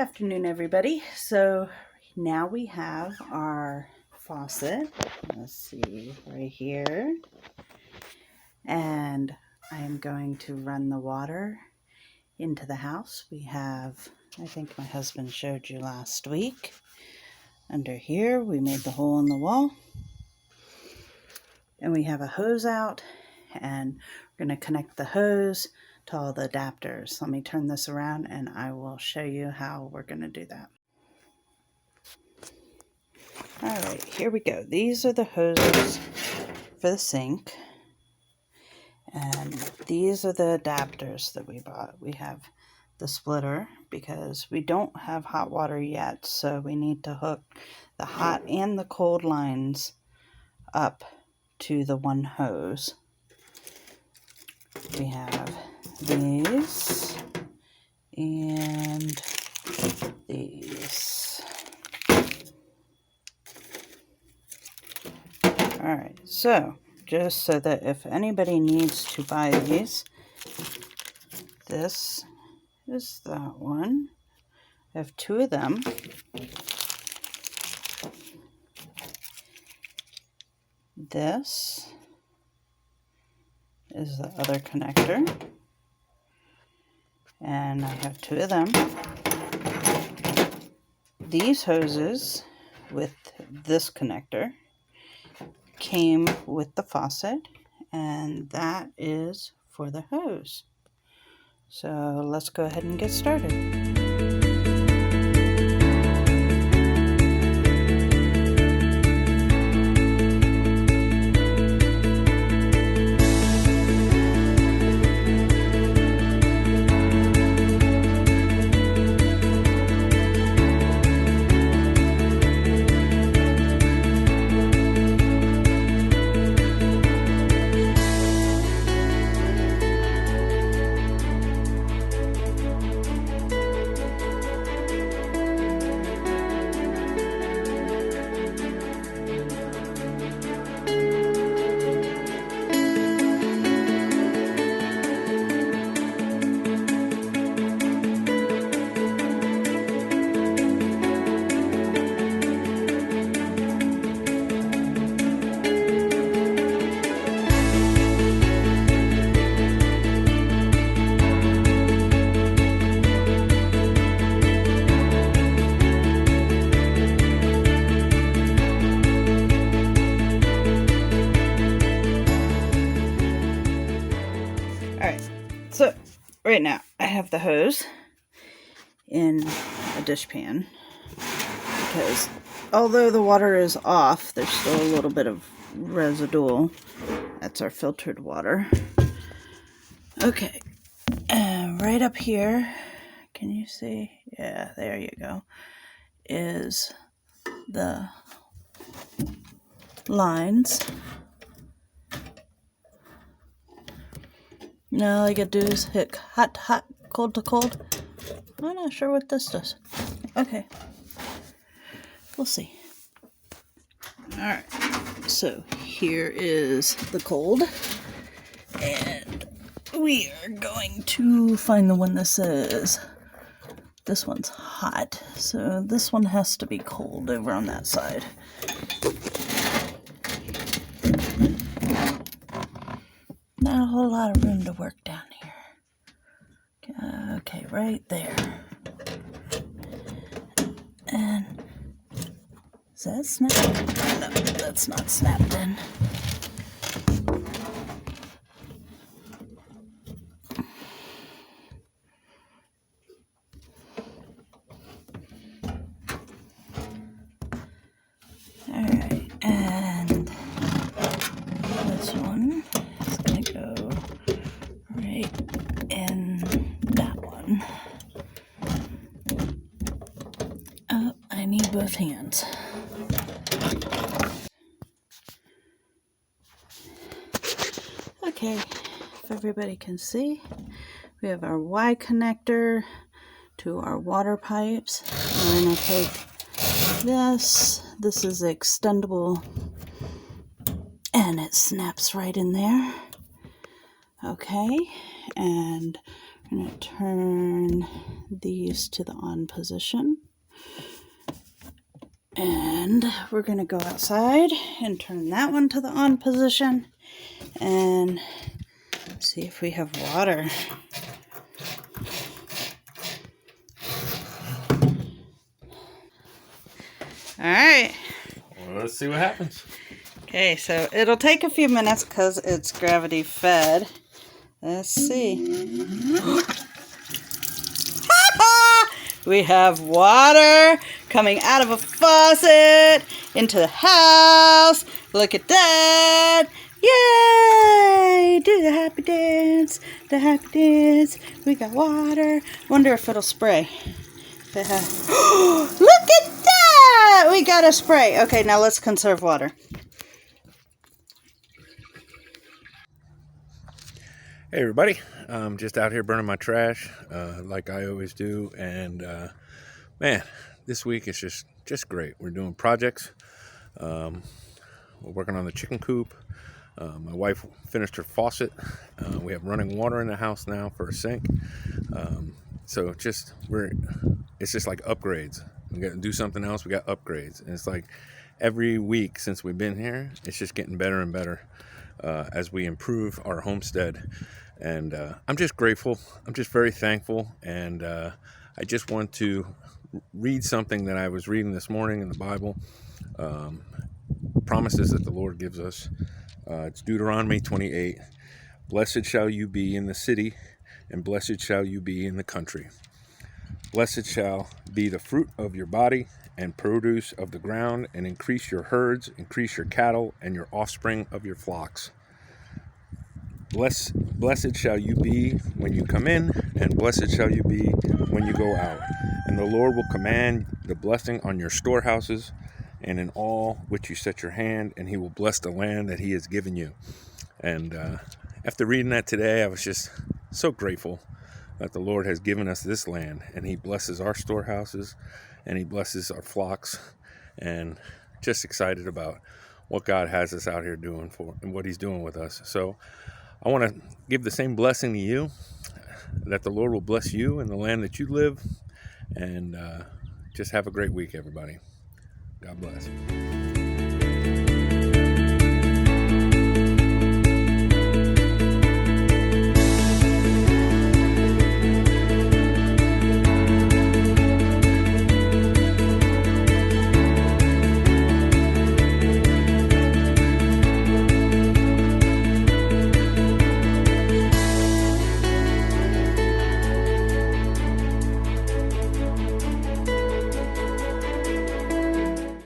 afternoon, everybody. So now we have our faucet. Let's see, right here. And I am going to run the water into the house. We have, I think my husband showed you last week. Under here, we made the hole in the wall. And we have a hose out, and we're going to connect the hose to all the adapters. Let me turn this around and I will show you how we're going to do that. Alright, here we go. These are the hoses for the sink. And these are the adapters that we bought. We have the splitter because we don't have hot water yet, so we need to hook the hot and the cold lines up to the one hose. We have these and these. Alright, so just so that if anybody needs to buy these, this is that one. I have two of them. This is the other connector, and I have two of them. These hoses with this connector came with the faucet, and that is for the hose. So let's go ahead and get started. So right now I have the hose in a dishpan because although the water is off, there's still a little bit of residual. That's our filtered water. Okay, and right up here, can you see? Yeah, there you go, is the lines. Now all I gotta do is hit hot to hot, cold to cold. I'm not sure what this does. Okay, we'll see. Alright, so here is the cold, and we are going to find the one that says this one's hot, so this one has to be cold over on that side. Not a whole lot of room to work down here. Okay, right there. And is that snapped? No, that's not snapped in. Alright, and this one is going to go right in that one. Oh, I need both hands. Okay, if everybody can see, we have our Y connector to our water pipes. We're going to take this. This is extendable, and it snaps right in there. Okay, and I'm going to turn these to the on position. And we're going to go outside and turn that one to the on position and see if we have water. All right. Well, let's see what happens. Okay, so it'll take a few minutes because it's gravity fed. Let's see. We have water coming out of a faucet into the house. Look at that. Yay! Do the happy dance. The happy dance. We got water. Wonder if it'll spray. Look at that! We got a spray. Okay, now let's conserve water. Hey everybody, I'm just out here burning my trash like I always do, and man, this week is just great. We're doing projects. We're working on the chicken coop. My wife finished her faucet. We have running water in the house now for a sink. So it's just like upgrades. We got to do something else. We got upgrades, and it's like every week since we've been here, it's just getting better and better as we improve our homestead. And I'm just grateful. I'm just very thankful. And I just want to read something that I was reading this morning in the Bible. Promises that the Lord gives us. It's Deuteronomy 28. Blessed shall you be in the city, and blessed shall you be in the country. Blessed shall be the fruit of your body, and produce of the ground, and increase your herds, increase your cattle, and your offspring of your flocks. Blessed shall you be when you come in, and blessed shall you be when you go out. And the Lord will command the blessing on your storehouses and in all which you set your hand, and he will bless the land that he has given you. And after reading that today, I was just so grateful that the Lord has given us this land, and he blesses our storehouses, and he blesses our flocks, and just excited about what God has us out here doing for and what he's doing with us. So I want to give the same blessing to you, that the Lord will bless you in the land that you live, and just have a great week, everybody. God bless.